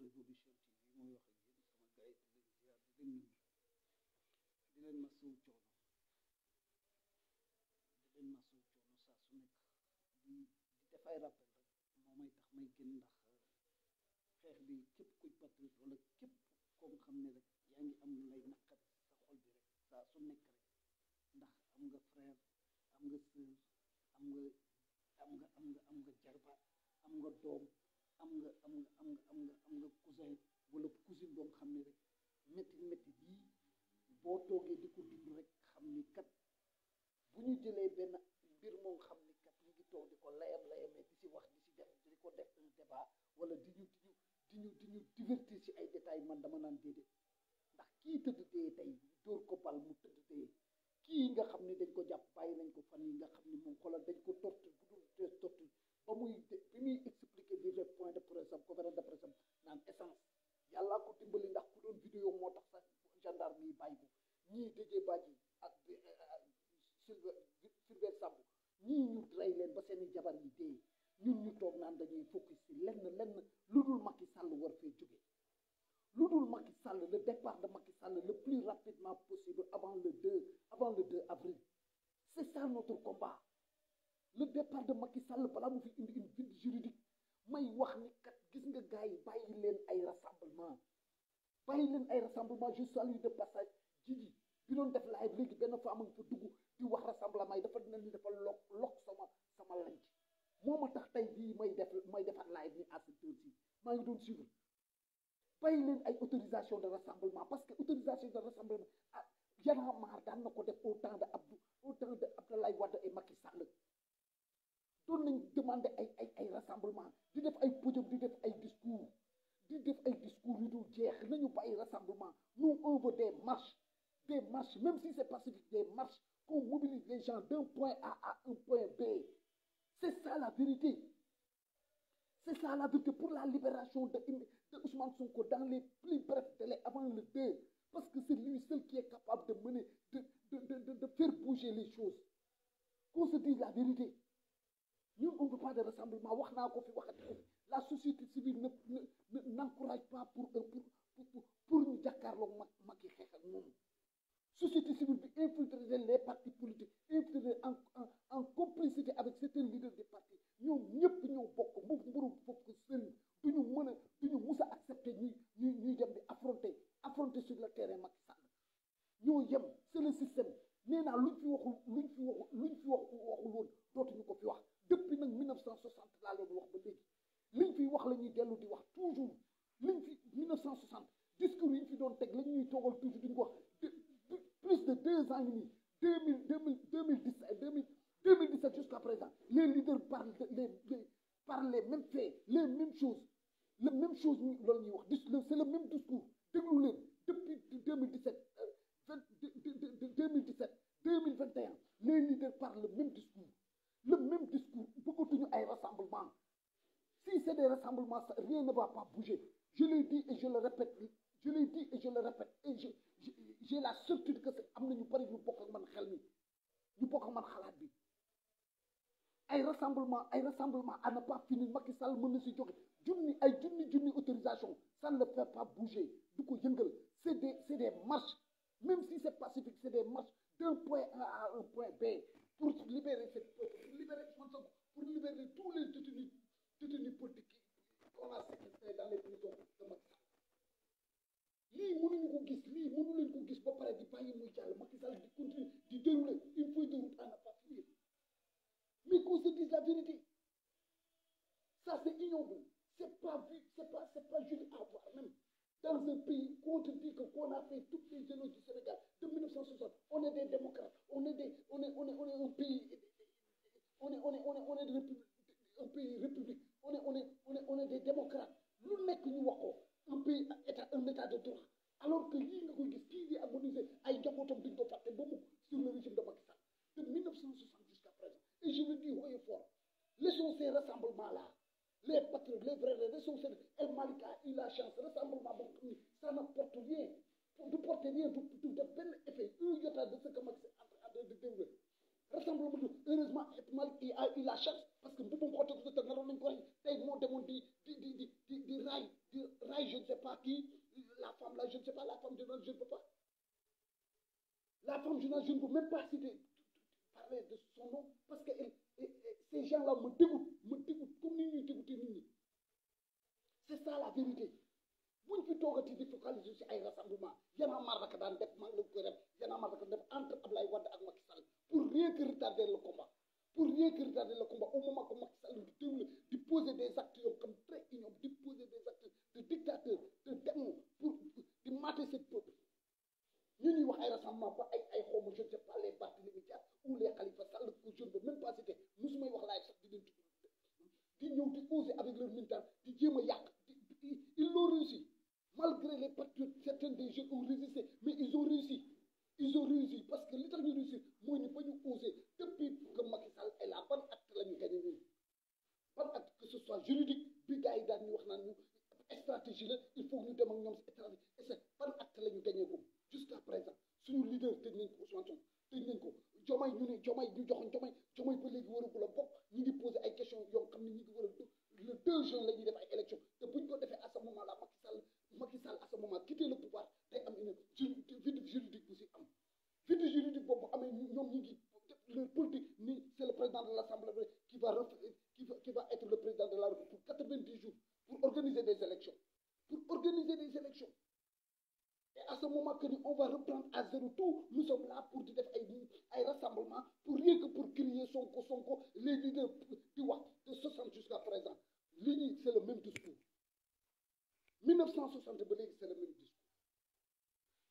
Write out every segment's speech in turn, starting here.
Révolution TV mooy wax ak yéen sama gars yi di leen ziar di leen masawu coono di leen masawu coono saa su nekk di def ay rappel rek moo may tax may gën ndax xeex bi képp kuy patriote wala képp koo nga xam ne rek yaa ngi am lu lay naqari sa xol bi rek saa su nekk rek ndax am nga frère am nga sœur am nga jarbaat am nga doom am nga cousin wala cousine boo xam ne rek métti bii boo toogee di ko dund rek xam ni kat bu ñu jëlee benn mbir moo xam ni kat ñu ngi toog di ko layamee di si wax di si def di ko def un débat wala di ñu divertir ci ay détails man dama naan déedéet ndax kii tëdd dee tey dóor ko bal mu tëdd dee kii nga xam ni dañ ko jàpp bàyyi nañ ko fan yi nga xam ni moom xoolal dañ ko torture bu dul torture ba muy bi muy expliquer bi def point de presse am conférence de presse am naan essence yàllaa ko dimbali ndax ku doon vidéo moo tax sax gendarme yi bàyyi ko ñii Déthié Badji ak Fulbert Sambou ñii ñu rey leen ba seeni jabar yi dee ñun ñu toog naan dañuy focus ci lenn lu dul Macky Sall war fee jóge lu dul Macky Sall le départ de Macky Sall le plus rapidement possible avant le 2 avril c'est ça notre combat le départ de Macky Sall balaa mu fi indi une vide juridique may wax ni kat gis nga gars yi bàyyi leen ay rassemblement je salue de passage Jiji bi doon def live léegi benn femme nga fa dugg di wax rassemblement yi dafa dina ni dafa lok sama lanc moo ma tax tey bii may defar live ni à cette heure-ci maa ngi doon suivre bàyyi leen ay autorisation de rassemblement parce que autorisation de rassemblement Y'en a marre daan na ko def au temps de Abdoulaye Wade et Macky Sall doon nañ demander ay rassemblement di def ay podium di def ay discours yu dul jeex nañu bàyyi rassemblement nous on veut des marches même si c'est pacifique des marches qu'on mobilise les gens d'un point A à un point B c'est ça la vérité pour la libération de Ousmane Sonko dans les plus brefs délais avant le 2 parce que c'est lui seul qui est capable de mener de faire bouger les choses qu'on se dise la vérité ñun on ne veut pas de rassemblement wax naa ko fi waxati ko la société civile n'encourage pas pour ñu jàkkaarloog Macky xeex ak moom société civile bi infiltrer les partis politiques infiltrer en complicité avec certains leaders des partis ñoom ñëpp ñoo bokk mburu bokk sëriñ duñu mus a accepter ñuy dem di affronter sur le terrain Macky Sall ñoo yem c'est le système nee naa luñ fi waxul woon dootuñu ko fi wax depuis nag 1960 laa leen wax ba léegi liñ fi wax la ñuy dellu di wax toujours liñ fi 1960 discours yi ñu fi doon teg la ñuy toogal toujours duñ ko wax plus de 2 ans yi nii 2017 jusqu'à présent les leaders parlent les mêmes faits les mêmes choses loolu ñuy wax c'est le même discours déglu leen depuis 2017 2021 les leaders parlent le même discours bëggatuñu ay rassemblement si c'est des rassemblements rien ne va pas bouger je l'ai dit et je le répète et j'ai la certitude que am na ñu bari ñu bokk ak man xel mi ñu bokk ak man xalaat bi ay rassemblement à ne pas finir Macky Sall mën na si joxe junni autorisation ça ne le fait pas bouger du ko yëngal c'est des marches même si c'est pacifique c'est des marches d'un point A à un point B pour libérer pour libérer tous les détenus politiques qu'on a séquestrés dans les prisons de Macky Sall lii mënuñu ko gis lii mënu leen ko gis ba pare di bàyyi muy jàll Macky Sall di continuer di dérouler une feuille de route à ne pas finir mais qu'on se dise la vérité ça c'est ignoble c'est pas joli à voir même dans un pays qu'on te dit qu'on a fait toutes les génocides du Sénégal de 1960 on est des démocrates on est un pays un pays république on est des démocrates lu nekk ñu wax ko un état de droit alors que lii nga koy gis kii di agoniser ay njabootam duñ ko fàtte ba mu sur le régime de Macky Sall de 1960 jusqu'à présent et je le dis haut et fort laissons ces rassemblements là les patriotes les vrais laissons ces El Malick a eu la chance rassemblement boo xam ni ça ne porte rien du def benn effet un iota de ce que Macky Sall en train de dérouler rassemblement heureusement El Malick a eu la chance parce que bu mu xotteeku sa naroon nañ ko rey tey moo demoon di raay je La femme, je ne peux même pas parler de son nom parce que ces gens-là me dégoûtent comme ni ñuy dégoûter nit ñi. C'est ça la vérité. buñ fi toogati di focaliser ci ay rassemblement Y'en a marre rek daan def maa ngi koy def Y'en a marre rek def entre Ablaye Wade ak Macky Sall pour rien que retarder le combat pour rien que retarder le combat au moment que Macky Sall di déroule di poser des actes yoo comme très ignobles di poser des actes de dictateur de démon pour di mater ce peuple ñu ñuy wax ay rassemblement ba ay xawma je ne sais pas les Barthélémy Dias ou les Khalifa Sall que je ne veux même pas citer musumay wax laay sax di leen tudd di ñëw di poser avec leur militant di jéem a yàq ils l'ont réussi. Malgré les patriotes, certains des jeunes ont résisté, mais ils ont réussi. Ils ont réussi parce que l'état de réussir, moi, nous pouvons oser depuis que Macky Sall est là, bon acte la ñu gagné. Bon acte que ce soit juridique, bi gars yi daan ñu wax naan ñu stratégie la, il faut que ñu dem ak ñoom stratégie. Et c'est bon acte la ñu gagné ko jusqu'à présent. Suñu leader tëj nañ ko Ousmane Sonko tëj nañ ko Diomaye ñu ne Diomaye ñu joxoon Diomaye ba léegi waragul a bokk ñu ngi posé ay questions yoo xam ne ñu ngi war a le 2 juin la ñuy def ay élections te buñ ko defee à ce moment là Macky Sall à ce moment quitter le pouvoir day am une vide juridique bu si am vide juridique boobu amee ñoom ñu ngi leur politique ni c'est le président de l'Assemblée qui va être le président de la République pour 90 jours pour organiser des élections et à ce moment que on va reprendre à zéro tout nous sommes là pour di def ay rassemblement pour rien que pour crier Sonko les leaders di wax de 60 jusqu'à présent li ñuy c'est le même discours 1960 ba léegi c'est le même discours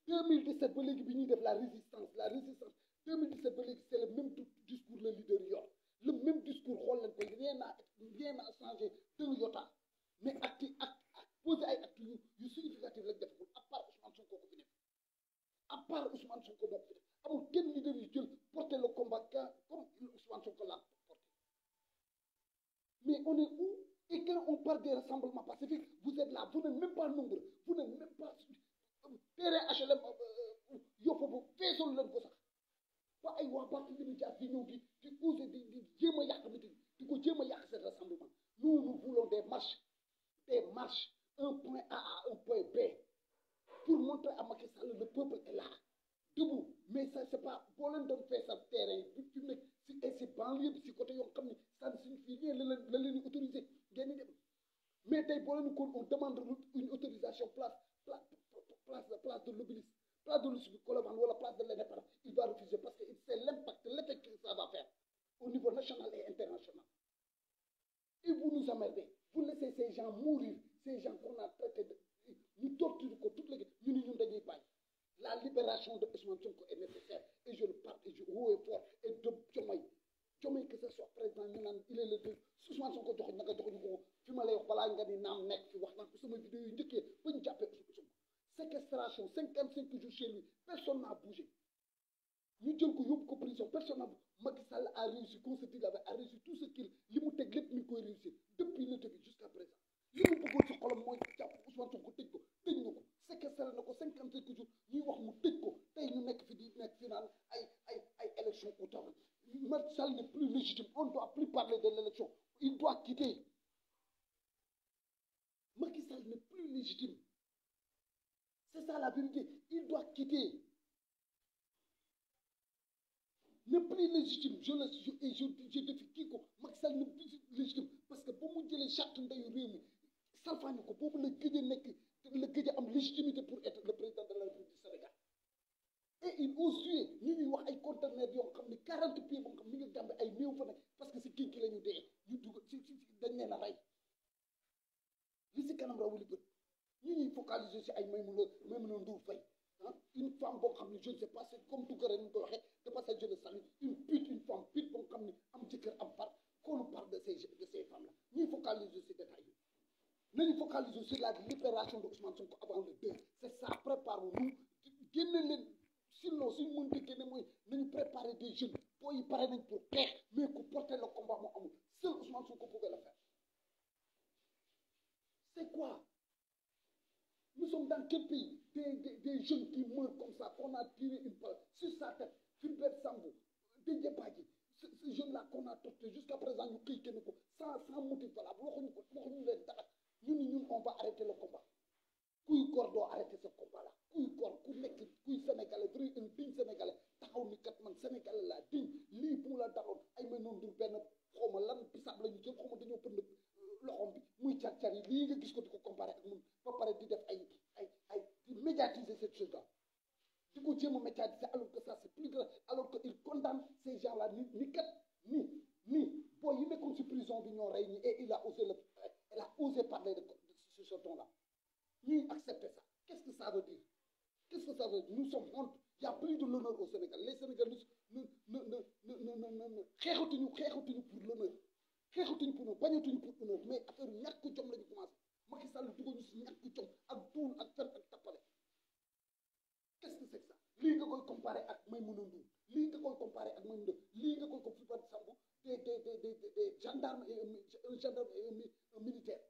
2017 ba léegi bi ñuy def la résistance 2017 ba léegi c'est le même discours le leader yor le même discours xool leen koy rien n'a changé d'un iota mais acte poser ay actes yu significatif lañ defagul à part Ousmane Sonko ko fi def à part Ousmane Sonko moo ko fi def amul kenn leader yu jël porter le combat comme Ousmane Sonko l'a porté mais on est où? Et quand on parle des rassemblements pacifiques, vous êtes là, vous n'êtes même pas nombreux, vous n'êtes même pas terrain HLM yow foofu feesul leen ko sax ba ay waa Barthélémy Dias di ñëw di oser di jéem a yàq meeting di ko jéem a yàq seen rassemblement nous voulons des marches un point A à un point B pour montrer à Macky Sall le peuple est là debout mais ça c'est pas boo leen doon fee sa terrain bi fi nekk si banlieue bi si côté yoo xam ne ça ne signifie rien la leen autorisé ngeen di dem mais tey boo leen kon on demande une autorisation place de l'Obélisque place de l'Obélisque bi Colobane wala place de l'Indépendance il va refuser parce que c'est l'effet que ça va faire au niveau national et international et vous nous emmerdez vous laissez ces gens mourir ces gens qu'on a traités de ñu torture ko toute les ñu ni ñun dañuy bàyyi la libération de Ousmane Sonko est nécessaire et je le parle et je haut et fort et de Diomaye que ce soit président ñu naan il est le deux Ousmane Sonko joxoñ naka joxuñu ko fi ma lay wax balaa nga ni naam nekk fi wax naan ko sama vidéo yu njëkkee ba ñu jàppee Ousmane Sonko séquestration 55 jours chez lui personne n'a bougé ñu jël ko yóbbu ko prison personne n'a Macky Sall a réussi qu'on se dit la a réussi tout ce qu'il li mu teg lépp mi ngi koy réussir depuis le début jusqu'à présent li mu bëggoon ci xolam mooy jàpp Ousmane Sonko tëj ko tëj na ko séquestré na ko 55 jours ñuy wax mu tëj ko tey ñu nekk fi naan ay élection automne Macky Sall n'est plus légitime on ne doit plus parler de l'élection il doit quitter Macky Sall n'est plus légitime c'est ça la vérité il doit quitter n'est plus légitime je défie kii ko Macky Sall n'est plus légitime parce que ba mu jëlee charte ndeyu réew mi salfaañu ko boobu la gëj a am légitimité pour être le président de la République du Sénégal et il ose tuer ñu ñuy wax ay conteneurs yoo xam ne 40 pieds boo xam mi ngi gàmbe ay néew fa nekk parce que si géej gi la ñu dee ñu dugg si dañ leen a rey li si kanam rawuli bët ñu ñuy focaliser si ay Maïmouna Ndour Faye une femme boo xam ne je ne sais pas c'est comme Tounkara ni ñu ko waxee de passage je le salue une femme pute boo xam ne am jëkkër am far qu'on nous parle de ces femmes là ñuy focaliser si détails yi nañu focaliser sur la libération de Ousmane Sonko avant le 2 c'est ça préparons-nous génne leen sinon suñu mënti génne mooy nañu préparer des jeunes boo yi pare nañ pour xeex mais ku porter le combat moo amul seul Ousmane Sonko pouvait le faire c'est quoi nous sommes dans quel pays des jeunes qui meurent comme ça qu'on a tiré une balle sur sa tête Fulbert Sambou Didier Badji ce jeune là qu'on a torturé jusqu'à présent ñu xëy kenn ko sans motif valable waxuñu leen dara ñun on va arrêter le combat kuy góor doo arrêter ce combat là kuy góor ku nekk kuy sénégalais vrai un digne sénégalais Sénégalais là diñ lii bu mu la daloon ay may noonu benn xaw ma lan bisaab la ñu jël xaw ma dañoo pënd loxoom bi muy car-car yi lii nga gis ko di ko comparé ak mun ba pare di def ay di médiatiser cette chose là di ko jéem a médiatiser alors que ça c'est plus grave alors que il condamne ces gens là ni kat ni booy yi nekkoon si prison bi ñoo rey ñi et il a osé parler de ce ton là ñuy accepter ça qu'est-ce que ça veut dire qu'est-ce que ça veut dire nous sommes honte il y a plus de l'honneur au Sénégal les Sénégalais xeexatuñu pour l'honneur xeexatuñu pour nous bañatuñu pour honneur mais affaire ñàkk jom la ñu commencé Macky Sall dugal ñu si ñàkk jom ak duul ak fen ak tappale qu'est-ce que c'est que ça lii nga koy comparé ak Maïmouna Ndour lii nga koy comparé ak Maïmouna Ndour lii nga koy ko Fulbert Sambou des gendarmes et un gendarme et un militaire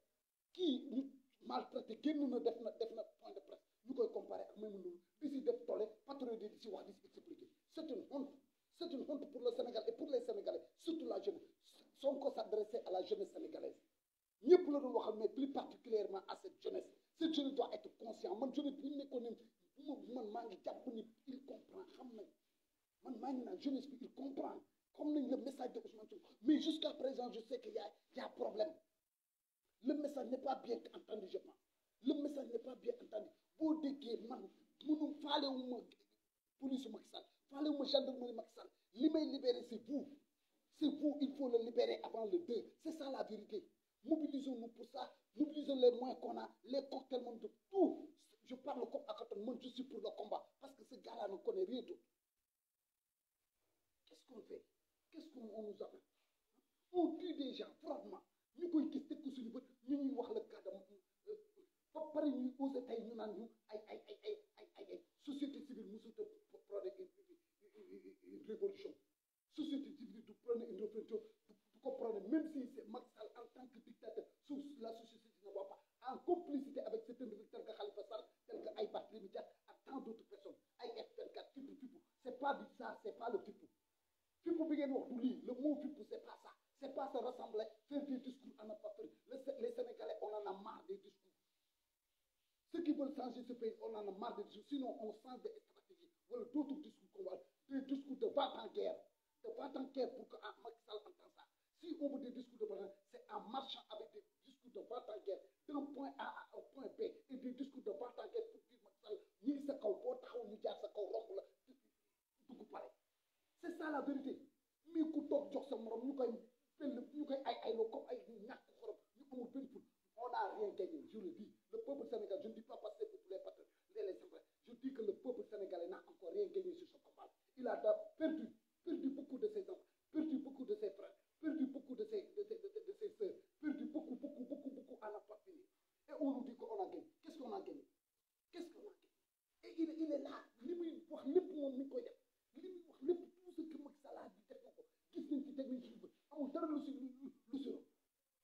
kii ñu maltraité génn na def na point de presse ñu koy comparé ak Maïmouna Ndour di si def toole patriote di si wax di si expliquer c'est une honte pour le Sénégal et pour les Sénégalais surtout la jeunesse Sonko s'adressait à la jeunesse sénégalaise ñëpp la doon waxal mais plus particulièrement à cette jeunesse doit être conscient man jeunesse bu ñu nekkoon ne man maa ngi jàpp ni il comprend xam nañ man maa ngi naan jeunesse bi il comprend comme nañ le message de Ousmane Sonko mais jusqu'à présent je sais que y a problème le message n'est pas bien entendu je pense le message n'est pas bien entendu boo déggee man mënu faalewuma police Macky Sall faalewuma gendarmerie Macky Sall li may libérer c'est vous il faut le libérer avant le 2 c'est ça la vérité mobilisons-nous pour ça mobilisons les moyens qu'on a les cocktails même de tout je parle comme Akhenaton man je suis pour le combat parce que ce gars-là ne connaît rien d'autre qu'est-ce qu'on fait qu'est-ce qu'on nous appelle on tue des gens froidement ñu koy gis teg ko suñu bët ñu ñuy wax le cas de ba pare ñuy osé tey ñu naan ñu ay société civile musul te prôner une révolution société civile du prôner une révolution du ko prôner même si c'est Macky Sall en tant que dictateur sous la société civile ne voit pas en complicité avec certains tel que Khalifa Sall tel que ay Barthélémy Dias ak tant d'autres personnes ay F24 fipu c'est pas du ça c'est pas le fipu bi ngeen wax du lii le mot fipu c'est pas ça c'est pas se rassembler faire des discours en appartenant les Sénégalais on en a marre des discours ceux qui veulent changer ce pays on en a marre des discours sinon on change de stratégie wala d'autres discours qu'on va des discours de va-t-en-guerre pour que Macky Sall entende ça si on veut des discours de va-t-en-guerre c'est en marchant avec des discours de va-t-en-guerre d'un point A à un point B et des discours de va-t-en-guerre pour dire Macky Sall ñi ngi sa kaw boo taxaw ñu jaar sa kaw romb la dugg pare c'est ça la vérité mais ku toog jox sa morom ñu koy ayloo comme ay ñàkk xorom ñu amul benn pour on n'a rien gagné je le dis le peuple sénégalais je ne dis pas parce que pour les patriotes je dis que le peuple sénégalais n'a encore rien gagné sur ce combat il a perdu beaucoup de ses enfants perdu beaucoup de ses frères perdu beaucoup de ses sœurs perdu beaucoup à la partie et on nous dit qu'on a gagné qu'est-ce qu'on a gagné et il est là li muy wax lépp moom mi ngi koy def li muy wax lépp tout ce que Macky Sall di def na ko gis nañ ci teg nañ ci bët amul dara lu si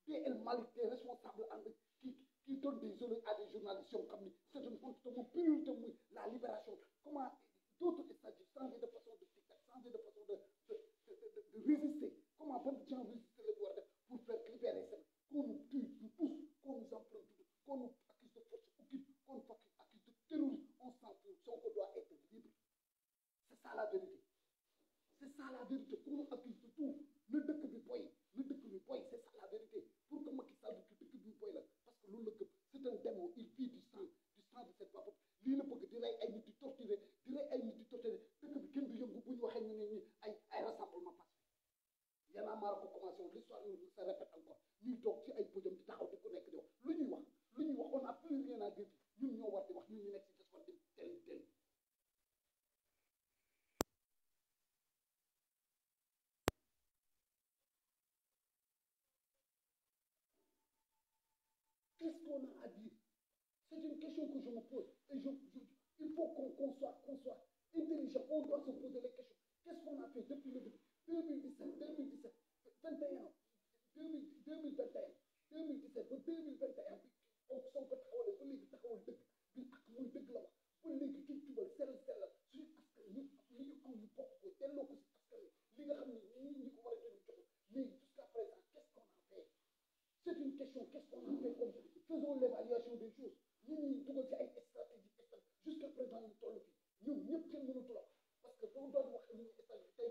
DL Malick des responsables ànd qui donne des honneurs à des journalistes yoo xam ni c'est une honte te moom priorité muy la libération comment d'autres stades changer de façon de tic-tac changer de façon de résister comment ban gens résister la ñu war a def pour faire libérer ça qu'on nous tue nous tous qu'on nous emprunte qu'on nous accuse de force occulte qu'on nous accuse de terrorisme on s'en fout Sonko doit être libre c'est ça la vérité qu'on nous accuse de tout le dëkk bi boy c'est ça la vérité pour que Macky Sall du dëkk bi boy la parce que loolu la gëm c'est un démon il vit du sang de cette peuple lii la bëgg di rey ay nit di torturer dëkk bi kenn du yëngu bu ñu waxee ñu ne ñi ay rassemblement pacifique Y'en a marre ko commencé woon l'histoire se répète encore ñuy toog ci ay podium di taxaw di ku nekk di wax lu ñuy wax on n'a plus rien à dire ñun ñoo war di wax ñun ñu nekk ci des war di tel qu'est-ce qu'on a à dire? C'est une question que je me pose. Et il faut qu'on soit intelligent. On doit se poser les questions. Qu'est-ce qu'on a fait depuis le début 2017, 21, 2021, 2017 ba 2021 bi on Sonko taxawale ba léegi taxawal dëgg bi ak muy dëgg la wax ba léegi jub jubal sellal suñu askan li ñu am ñu bokk ko delloo ko si askan li nga xam ne ñi ko war a jël jox mais jusqu'à présent qu'est-ce qu'on a fait? C'est une question, qu'est-ce qu'on a fait comme faisons l'évaluation des choses ñun ñuy dugal ci ay stratégie jusqu'à présent ñu toll fi ñun ñëpp kenn mënatu la parce que boo doon wax ni stratégie tey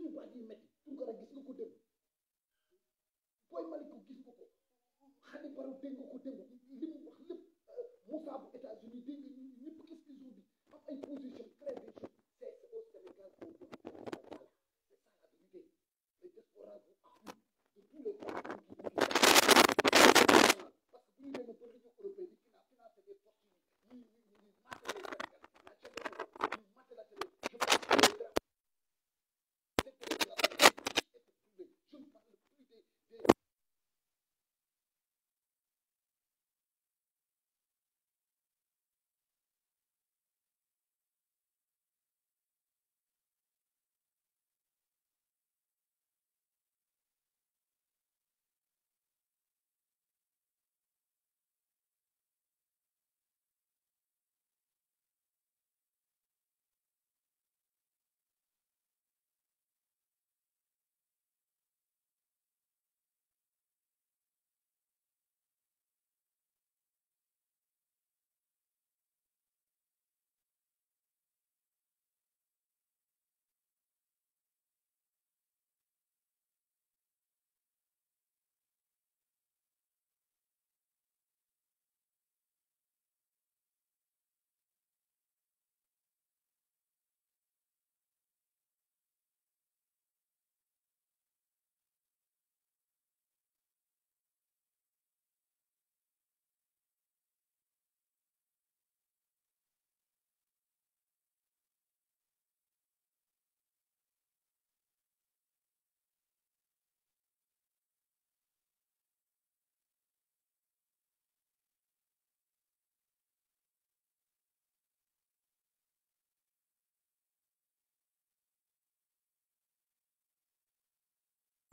suñu baat yi métti Tounkara gis nga ko dem Boy Malika gis nga ko Khady Baro dégg nga ko dem li mu wax lépp Moussa bu États-Unis dégg nga ñëpp qu'est-ce qu'ils ont dit am ay position très bien c'est au Sénégal qu'on doit faire ça voilà c'est ça la vérité les diasporas vous affluent de tous les pays parce que bu ñu demee ba région européenne di financer des fortunes ñu maté les Sénégal la CEDEAO ñu maté la CEDEAO je pense que les grands secteurs de la politique et de je ne parle plus des vérités.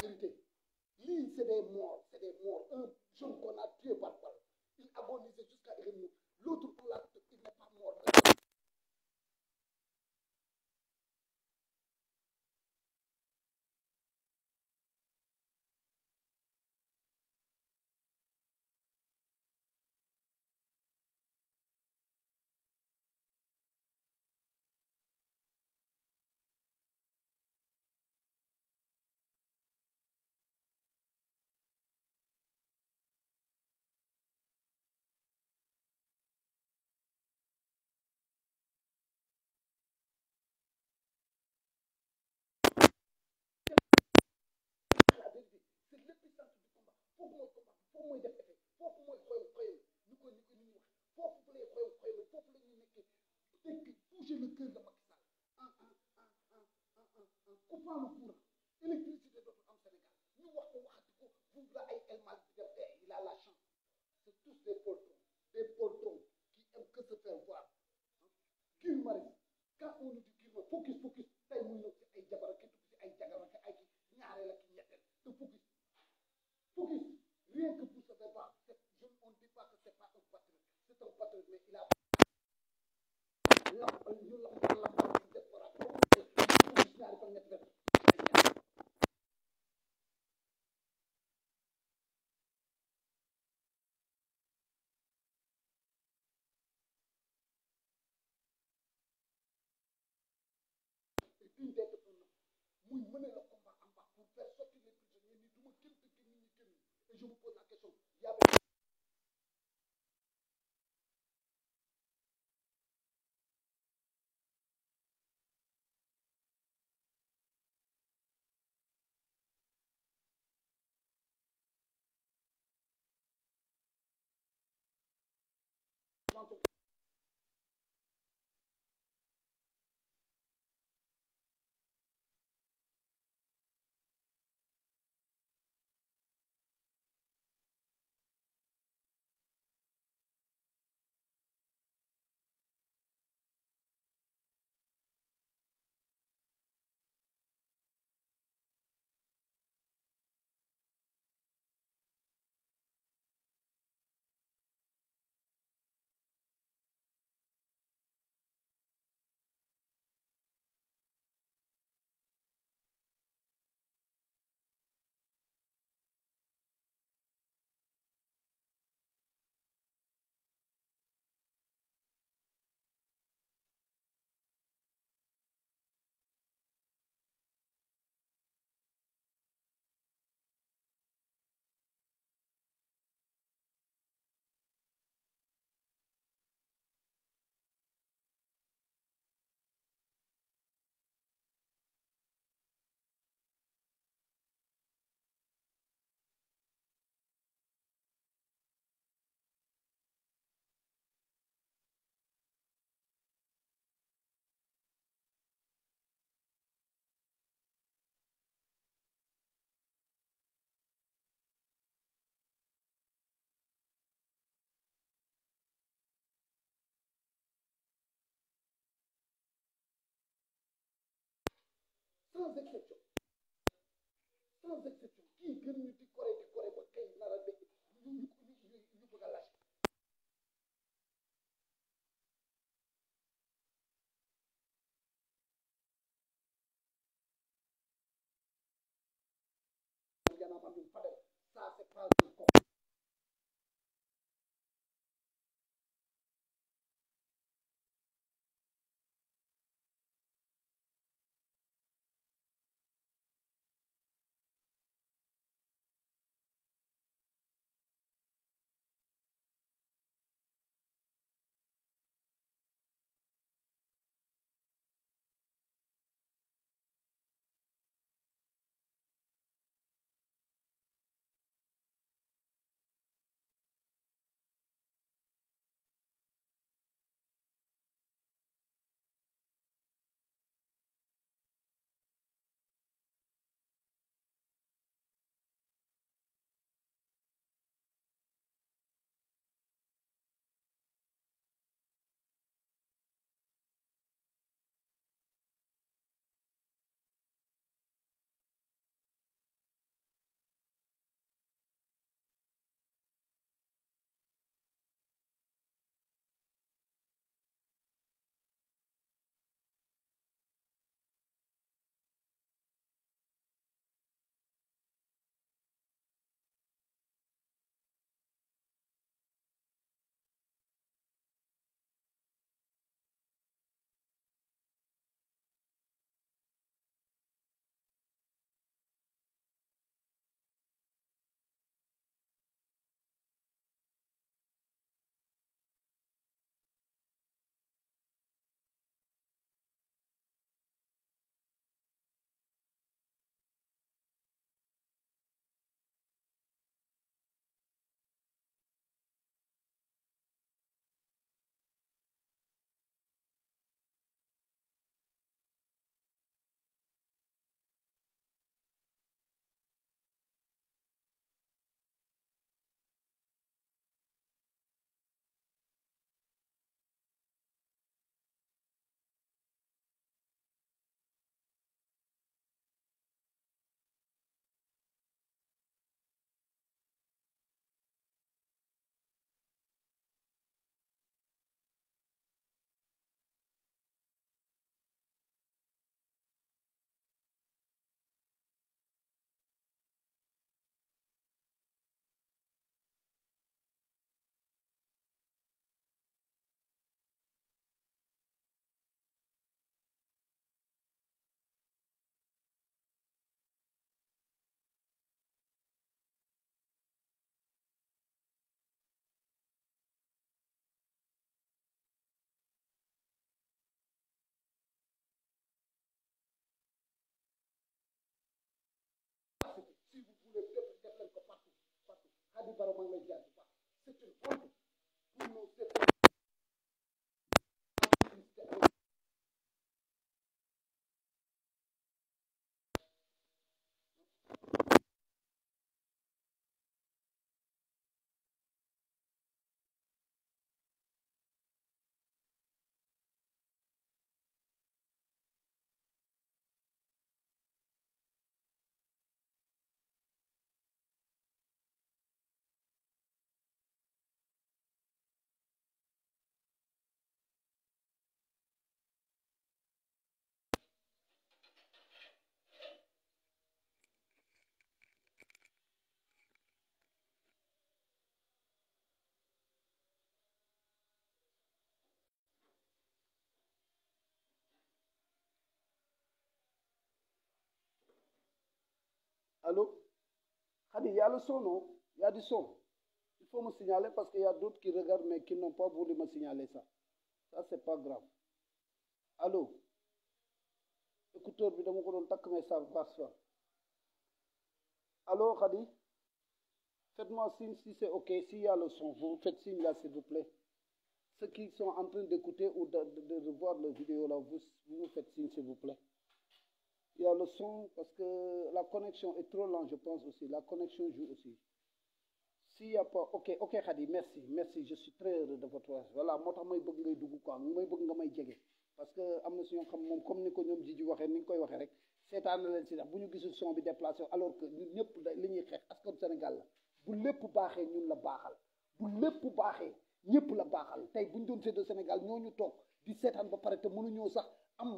Lui, c'est des morts, c'est des morts. Un jeune qu'on a tué par balle. Il agonisait jusqu'à Irénée. L'autre, il n'est pas mort. La vérité, c'est l'épicentre du combat. Foofu mooy def effet foofu mooy xoyam ñu ko ni ñuy wax foofu lay xoyam foofu la ñuy nekkee dégg toucher le cœur de Macky Sall en coupant le courant électricité dootul am Sénégal ñu wax ko waxati ko bu la ay El Malick di def il a la chance c'est tous des poltrons qui aiment que se faire voir Guy Marius quand on nous dit Guy Marius focus tey muy ñëw ci ay jabar ki dugg ci ay jagar ak ay ñaareel ak ñetteel te focus rien que pour se faire voir on ne dit pas que c'est pas un patriote c'est un patriote mais il a ñu lamb ci diaspora bi focus ñaari fan ñetti weer digne d'être un homme muy mener le combat en bas pour faire sortir les prisonniers ni du ma kenn te kenn ni kenn et je me pose la question y avait sans exception sans exception kii gën ñu di koré ba kay nar a dëkk ñu bëgg a lâché Yana Bandung Fadel ça c'est pas encore si vous voulez def leen ko partout Khady Baro maa ngi lay jaar bu baax c'est une honte pour nous allô Khady, il y a le son, non? Il y a du son. Il faut me signaler parce qu'il y a d'autres qui regardent mais qui n'ont pas voulu me signaler ça. Ça, c'est pas grave. Allô? Écouteur bi dama ko doon takk mais ça passe pas. Allô, Khady? Faites-moi signe si c'est OK. S'il y a le son, vous faites signe là, s'il vous plaît. Ceux qui sont en train d'écouter ou de revoir la vidéo là, vous me faites signe, s'il vous plaît. Il y a le son parce que la connexion est trop lente, je pense aussi. La connexion joue aussi. S'il n'y a pas, ok, ok, Khady, merci, merci. Je suis très heureux de votre voix. Voilà, moo tax may bëgg ngay dugg quoi may bëgg nga may jege parce que am na suñu xam moom comme ni ko ñoom ji waxee ni nga koy waxee rek seetaan na leen si ndax bu ñu gisul son bi déplacé alors que ñun ñëpp li ñuy xeex askan Sénégal la bu lépp baaxee ñun la baaxal bu lépp baaxee ñëpp la baaxal tey bu ñu doon séddoo Sénégal ñooñu toog di seetaan ba pare te mënuñoo sax am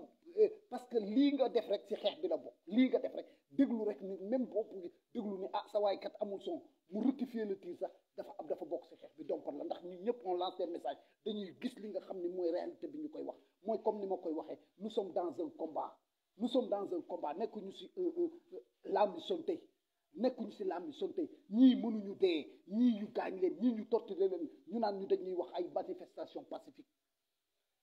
parce que lii nga def rek si xeex bi la bokk lii nga def rek déglu rek ni même boobu déglu ni ah sa waay kat amul son mu rectifier le tir sax dafa bokk si xeex bi dompat la ndax ñun ñëpp on lance des messages dañuy gis li nga xam ni mooy réalité bi ñu koy wax mooy comme ni ma koy waxee nous sommes dans un combat nous sommes dans un combat nekkuñu si l'ambition tey nekkuñu si l'ambition tey ñii mënuñu dee ñii ñu gaañ leen ñii ñu torturer leen ñu naan ñu dañuy wax ay manifestation pacifique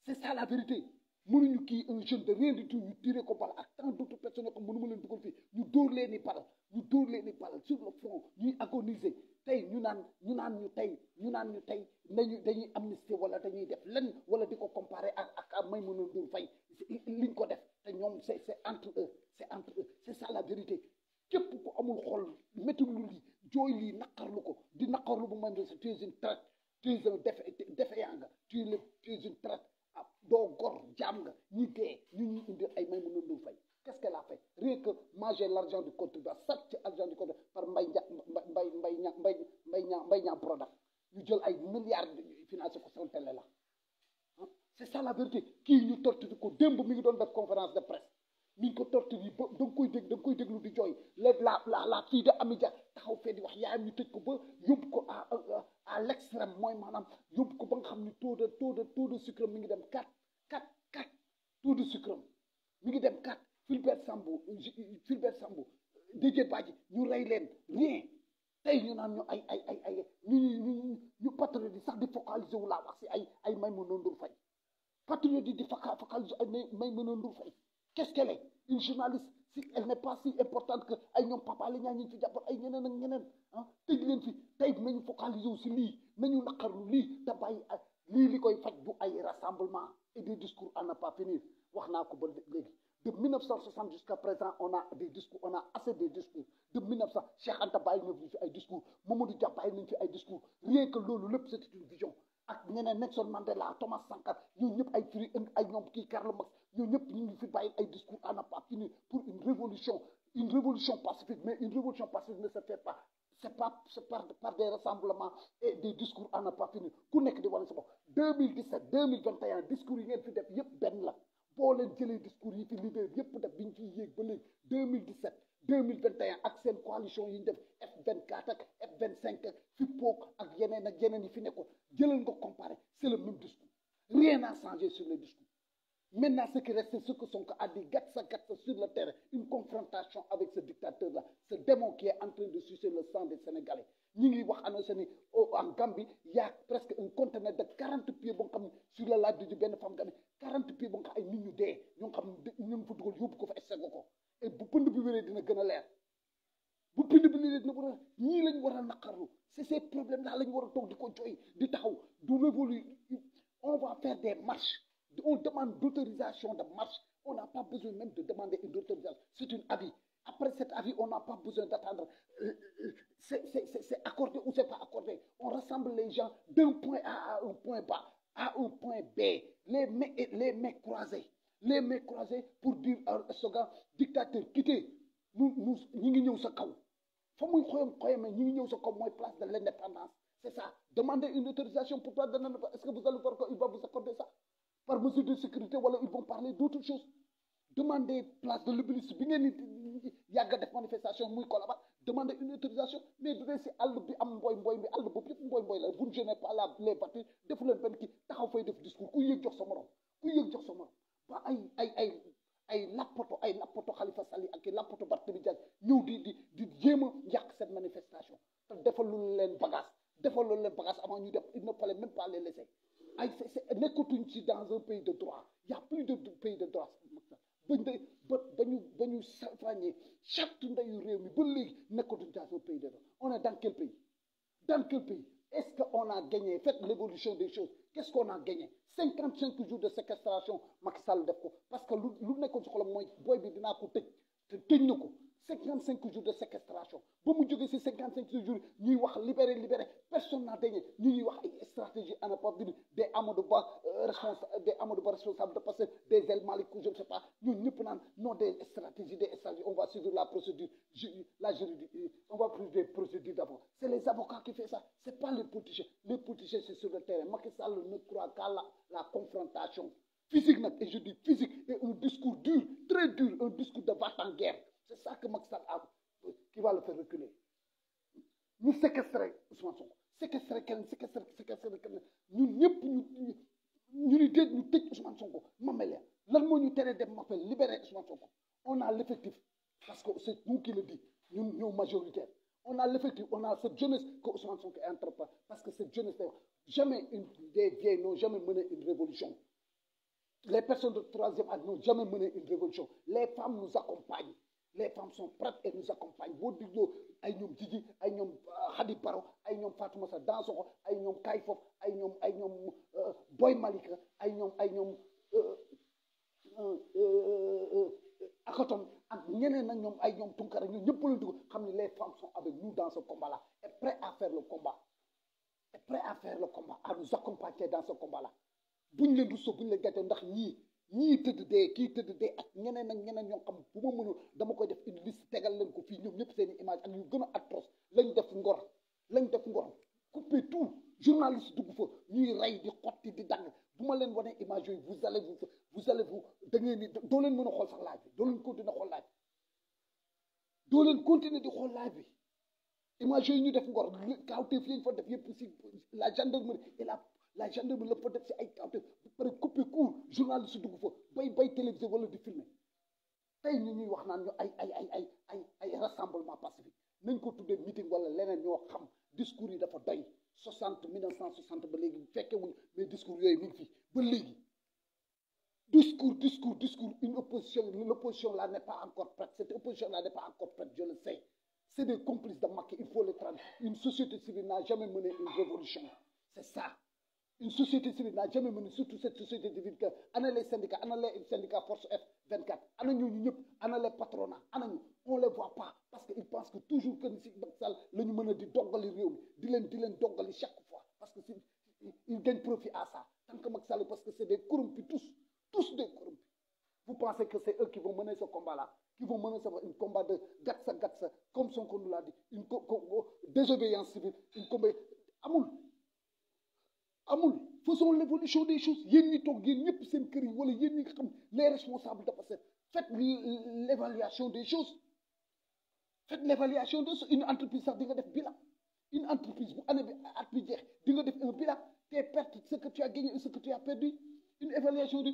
c'est ça la vérité mënuñu kii un jeune de rien du tout ñu tiré ko bal ak tant d'autres personnes yoo xam mënu ma leen dugal fii ñu dóor leen ni bal ñu dóor leen ni bal sur le front ñuy agoniser tey ñu naan ñu tey dañuy amnistie wala dañuy def lenn wala di ko comparer ak Maïmouna Ndour Faye liñ ko def te ñoom c'est entre eux c'est ça la vérité képp ku amul xol métti lu lii jooy lii naqarlu ko di naqarlu bu man tu es une traite tu es un défaillant nga tu es une traite doo gor jaam nga ñi dee ñu indi ay Maïmouna Ndour Faye qu'est-ce qu'elle a fait rien que manger l'argent du contribuable sàcc argent du contribuable par mbay ñaa product ñu jël ay milliards financé ko seen télé la c'est ça la vérité kii ñu torture ko démb mi ngi doon def conférence de presse mi ngi ko torture yi ba da nga koy déglu di jooy la fille de Amidia taxaw fee di wax yaayam ñu tëj ko ba yóbbu ko à l'extrême mooy maanaam yóbbu ko ba nga xam ni taux de sucre mi ngi dem 4 taux de sucre mi ngi dem 4 Fulbert Sambou Didier Badji ñu rey leen rien tey ñu naan ñu ay ñu patriote yi sax di focaliser wu laa wax si ay Maïmouna Ndour Faye patriote yi di focaliser ay Maïmouna Ndour Faye qu'est-ce qu'elle est une journaliste si elle n'est pas si importante que ay ñoom Papa Alé Niang ñu fi jàppoon ay ñeneen ak ñeneen tëj leen fi tey nañu focaliser wu si lii nañu naqarlu lii te bàyyi lii li koy faj du ay rassemblement et des discours à ne pas finir wax naa ko ba léegi de 1960 jusqu'à présent on a des discours on a assez de discours de 1900 Cheikh Anta bàyyi na fi ay discours Mamadou Dia bàyyi nañ fi ay discours rien que loolu lépp c'était une vision ak ñeneen Nelson Mandela Thomas Sankara ñooñu ñëpp ay firi ay ñoom kii Karl Marx ñooñu ñëpp ñu ngi fi bàyyi ay discours à ne pas finir pour une révolution pacifique mais une révolution pacifique ne se fait pas c'est par des rassemblements et des discours à ne pas finir ku nekk di wane sa bopp 2017 2021 discours yi ngeen fi def yëpp benn la boo leen jëlee discours yi fi leader yëpp def bi ñu ciy yéeg ba léegi 2017 2021 ak seen coalition yi ñu def F24 ak F25 ak FIPOC ak yeneen yi fi nekkoon jëlal nga comparé c'est le même discours rien n'a changé sur le discours maintenant ce qui reste c'est ce que Sonko a dit gatsa sur le terrain une confrontation avec ce dictateur là ce démon qui est en train de sucer le sang des Sénégalais ñi ngi wax annoncé ni en Gambie y a presque un conteneur de 40 pieds boo xam ne sur le lac du benn femme Gambie 40 pieds boo xam ay nit ñu dee ñoo xam ne ñu ngi fa dugal yóbbu ko fa essayé ko et bu pënd bi wéree dina gën a leer bu pënd bi wéree dina gën a ñii lañ war a naqarlu c'est ces problèmes là lañ war a toog di ko jooy di taxaw du révolu on va faire des marches on demande d'autorisation de marche on n'a pas besoin même de demander une autorisation c'est un avis après cet avis on n'a pas besoin d'attendre c'est accordé ou c'est pas accordé on rassemble les gens d'un point A à un point bas à un point B les mains croisées pour dire un slogan dictateur quittez nous ñi ngi ñëw sa kaw fa muy xoyame ñi ngi ñëw sa kaw mooy place de l'indépendance c'est ça demandez une autorisation pour place de l'indépendance est-ce que vous allez voir qu'il va vous accorder ça par mesure de sécurité wala ils vont parler d'autres choses demandez place de l'Obélisque bi ngeen ni yàgg a def manifestation muy Colobane demandez une autorisation mais bu dee si àll bi am mbooy bi àll boobu yëpp mbooy la vous ne gênez pas les voitures defu leen benn kii taxaw fay def discours ku yéeg jox sa morom ba ay lappoto Khalifa Sall ak i lappoto Barthélémy Dias ñëw di jéem a yàq cette manifestation te defalul leen bagage avant ñu def il ne fallait même pas les laisser nekkatuñ ci dans un pays de droit il y a plus de pays de droit ba ñu salfaañee charte ndeyu réew mi ba léegi nekkatuñ dans un pays de droit on est dans quel pays est-ce que on a gagné faites l'évolution des choses qu'est-ce qu'on a gagné 55 jours de séquestration Macky Sall def ko parce que lu nekkoon ci xolam mooy booy bi dinaa ko tëj te tëj na ko 55 jours de séquestration ba mu jógee ci 55 jours ñuy wax libéré personne n'a gagné ñuy wax ay stratégie à ne pas venir des Amadou Ba responsable de Pastef des suivre la procédure, la juridique, on va suivre des procédures d'abord. C'est les avocats qui font ça, ce n'est pas les politiciens. Les politiciens, c'est sur le terrain. Macky Sall ne croit qu'à la confrontation physique, et je dis physique, et un discours dur, très dur, un discours de va-t-en-guerre. C'est ça que Macky Sall a, qui va le faire reculer. Nous séquestrer Ousmane Sonko, séquestrer kenn, séquestrer kenn, ñun ñëpp ñu ni déet ñu tëj Ousmane Sonko mamel lan moo ñu tere dem m'appel libérer Ousmane Sonko. On a l'effectif parce que c'est nous qui le dit, ñun ñoo majoritaire. On a l'effectif, on a cette jeunesse que Ousmane Sonko est entrepreneur parce que cette jeunesse jamais des vieilles n'ont jamais mené une révolution. Les personnes de troisième âge n'ont jamais mené une révolution. Les femmes nous accompagnent. Les femmes sont prêtes et nous accompagnent. Boo digloo ay ñoom Jiji ay ñoom Khady Baro ay ñoom Fatoumata Dansogo ay ñoom Kay Fof ay ñoom Boy Malika ay ñoom Akatom ak ñeneen ak ñoom ay ñoom Tunkara ñun ñëpp la dugg xam ne les femmes sont avec nous dans ce combat là et prêtes à faire le combat et prêtes à faire le combat à nous accompagner dans ce combat là buñ leen russo buñ leen gàttee ndax ñii tëdd dee kii tëdd dee ak ñeneen ñoo xam bu ma mënul dama koy def une liste tegal leen ko fii ñoom ñëpp seen i image ak yu gën a atroce lañ def ngor couper tout journaliste dugg fa ñuy rey di xotti di dagg bu ma leen wanee image yooyu vous allez da ngeen ni doo leen mën a xool sax laaj bi doo leen continuer xool laaj bi doo leen continuer di xool laaj bi image yooyu ñu def ngor kaawteef yi ñu fa def yëpp si la gendarmerie et la gendarmerie la fa def si ay kaawteef bu pare couper court journaliste dugg fa bay télévisé wala di filmer tey ñuy wax naan ñu ay rassemblement pacifique nañ ko tuddee meeting wala leneen ñoo xam discours yi dafa doy 1960 ba léegi fekke wuñ mais discours yooyu mi ngi fi ba léegi discours l'opposition là n'est pas encore prête, cette opposition là n'est pas encore prête, je le sais, c'est des complices de Macky, il faut les traduire. Une société civile n'a jamais mené une révolution, c'est ça. Une société civile n'a jamais mené, surtout cette société civile que ana les syndicats force F24 ana ñooñu ñëpp ana les patronats ana ñu on les voit pas parce que ils pensent que toujours que ni si Macky Sall la ñu mën a di doggali réew mi di leen doggali chaque fois parce que ils gagnent profit à ça tant que Macky Sall parce que c'est des corrompus tous des corrompus. Vous pensez que c'est eux qui vont mener ce combat-là, qui vont mener un combat de gatsa, comme son qu'on nous l'a dit, une désobéissance civile, une combat. Amoul, faisons l'évolution des choses. Les responsables de passer. Faites l'évaluation des choses. Faites l'évaluation de une entreprise, ça dit bilan. Une entreprise, vous allez un bilan, tes pertes, ce que tu as gagné et ce que tu as perdu. Une évaluation de.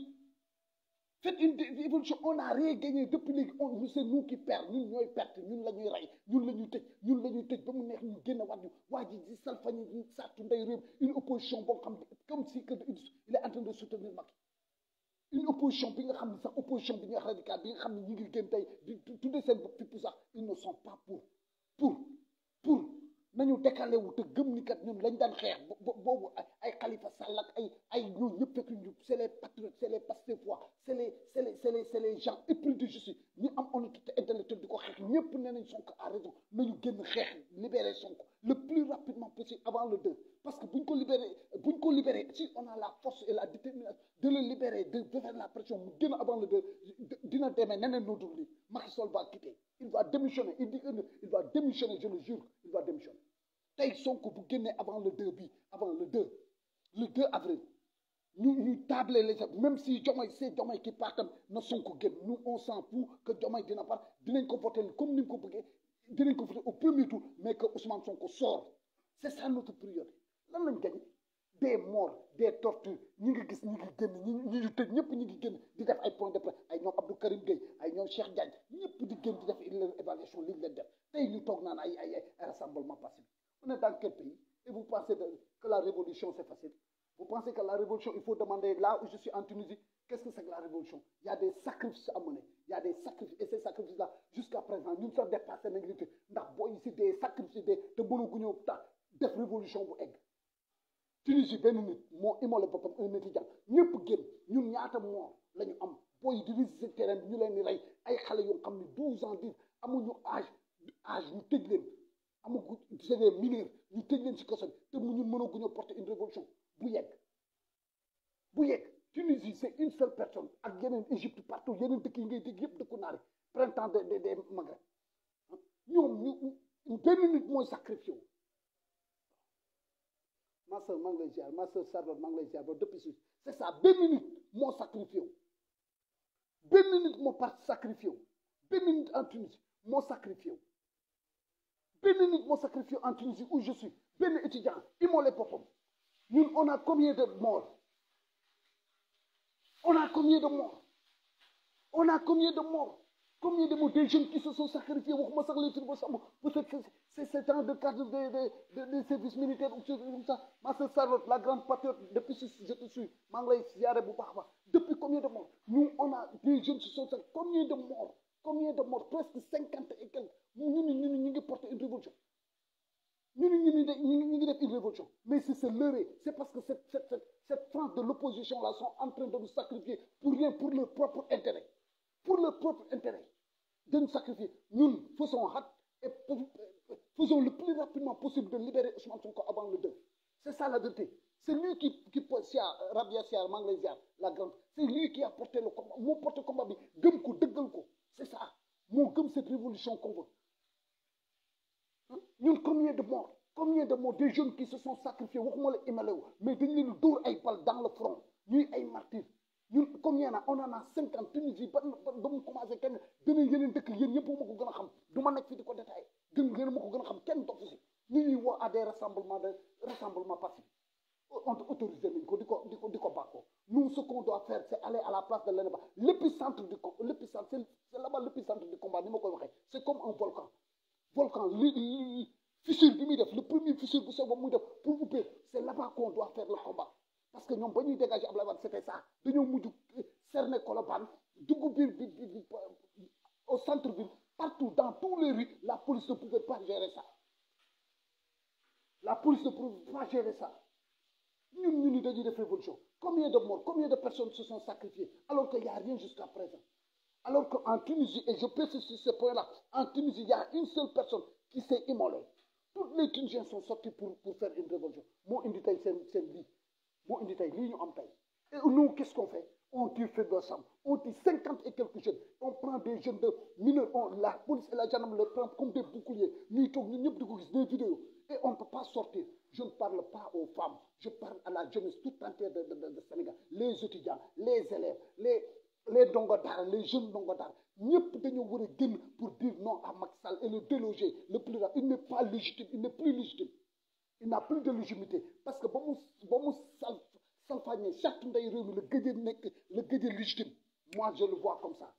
Faites une évolution, on n'a rien gagné depuis les. C'est nous qui perdons, nous nous perdons, nous la ñuy rey, nous la ñuy tëj ba mu neex ñu génn waat ñu waa ji di salfañi ñu sàttu ndey réew une opposition boo xam comme si que il est en train de soutenir Macky une opposition bi nga xam ne sax opposition bi nga radical bi nga xam ne ñu ngi génn tey di tuddee seen bopp fi sax ils ne sont pas pour nañu décalé wu te gëm ni kat ñun lañ daan xeex boobu ay Khalifa Sall ak ay ñooñu ñëpp fekk ñu c'est les patriotes c'est les Pastefrois c'est les gens épris de justice ñu am honnêteté intellectuelle di ko xeex ñëpp nee nañ Sonko a raison nañu génn xeex libérer Sonko le plus rapidement possible avant le 2 parce que buñ ko libérer si on a la force et la détermination de le libérer de faire la pression mu génn avant le 2 dina demee neneen noo dul nii Macky Sall va quitter il va démissionner il dit que il va démissionner je le jure il va démissionner tey Sonko bu génnee avant le 2 le 2 avril ñu tabler les même si Diomaye c'est Diomaye qui partam na Sonko génn nous on s'en fout que Diomaye dina part dinañ ko voter comme ni ñu ko bëggee dinañ ko voter au premier tour mais que Ousmane Sonko sort c'est ça notre priorité lan lañ gagné des morts des tortures ñi ngi gis ñi ngi génn ñi ñu tëj ñëpp ñi ngi génn di def ay points de presse ay ñoom Abdou Karim Gueye ay ñoom Cheikh Diagne ñëpp di génn di def une évaluation li ñu leen def tey ñu toog naan ay rassemblement pacifique. On est dans quel pays? Et vous pensez que la révolution c'est facile? Vous pensez que la révolution, il faut demander là où je suis en Tunisie, qu'est-ce que c'est que la révolution? Il y a des sacrifices à mener. Il y a des sacrifices. Et ces sacrifices-là, jusqu'à présent, nous sommes dépassés l'intégrité. Nous ici des sacrifices de Bonogunyo, de révolution pour egg. Tunisie, ben nit, moo immolé boppam un étudiant. ñëpp génn ñun ñaata moo la ñu am booy di visiter terrain bi ñu leen di rey ay xale yoo xam ne 12 ans 10 amuñu âge ñu tëj leen. amagu c'est des mineurs ñu tëj leen ci kaso bi te ñun mënaguñoo porter une révolution bu yegg Tunisie c'est une seule personne ak yeneen Égypte partout yeneen dëkk yi ngay dégg yëpp dëkku naari printemps des Maghreb ñoom ñu benn nit mooy sacrifié wu ma soeur maa ngi lay ziar ma soeur Charlotte maa ngi lay ziar ba depuis Suisse c'est ça benn nit moo sacrifié wu benn nit moo parti sacrifié wu benn nit en Tunisie moo sacrifié wu benn nit moo sacrifié en Tunisie où je suis benn étudiant immolé boppam ñun on a combien de morts on a combien de morts on a combien de morts combien de morts des jeunes qui se sont sacrifiés waxuma sax les tribus sama peut-être c'est ce genre de cadre des services militaires ou choses comme ça ma sœur Charlotte la grande patriote depuis je te suis maa ngi lay ziare bu baax a baax depuis combien de morts nous on a des jeunes qui se sont sacrifiés combien de morts presque 50 et quelques ñu ngi porter une révolution ñu ngi def une révolution mais si c'est leurré c'est parce que cette frange de l'opposition là sont en train de nous sacrifier pour rien pour leur propre intérêt de nous sacrifier ñun faisons hâte et faisons le plus rapidement possible de libérer Ousmane Sonko avant le 2 c'est ça la vérité c'est lui qui Rabia Sia maa ngi lay ziar la grande c'est lui qui a porté le combat moo porté combat bi gëm ko dëggal ko c'est ça moo gëm cette révolution qu'on veut ñun combien de morts des jeunes qui se sont sacrifiés waxuma la immolé wu mais dañu leen dóor ay balles dans le front ñuy ay martyrs ñun combien on en a 50 Tunisie ba mu commencé kenn dana yeneen dëkk yéen ñëpp ma ko gën a xam du ma nekk fii di ko détaillé yéen ma ko gën a xam kenn dofu si ñu ñuy woo à des rassemblements pacifiques autorisé nañ ko di ko bàkkoo nous ce qu'on doit faire c'est aller à la place de l'ENEBA l'épicentre c'est là-bas l'épicentre du combat ni ma koy waxee c'est comme un volcan li fissure bi muy def le premier fissure bu sew ba muy def pour couper c'est là-bas qu'on doit faire le combat parce que ñoom ba ñuy dégager Abdoulaye Wade c'était ça dañoo mujj cerner Colobane dugg biir au centre-ville partout dans tous les rues la police ne pouvait pas gérer ça ñun ñu ni dañuy def révolution combien de morts combien de personnes se sont sacrifiées alors qu'il y a rien jusqu'à présent alors qu'en Tunisie et je persiste sur ce point-là en Tunisie il y a une seule personne qui s'est immolée tous les Tunisiens sont sortis pour faire une révolution moo indi tey seen lii ñu am tey et nous qu'est-ce qu'on fait on tire Fedor Sam on tire 50 et quelques jeunes on prend des jeunes de mineurs la police et la gendarmerie les prend comme des boucliers ñuy toog ñun ñëpp di ko gis des vidéos et on ne peut pas sortir je ne parle pas aux femmes je parle à la jeunesse toute entière de Sénégal les étudiants les élèves les ndongo daara les jeunes ndongo daara ñëpp dañoo war a génn pour dire non à Macky Sall et le déloger le plus rapide il n'est pas légitime il n'est plus légitime il n'a plus de légitimité parce que ba mu salfañee chaque ndey réew mi la gëj a légitime moi je le vois comme ça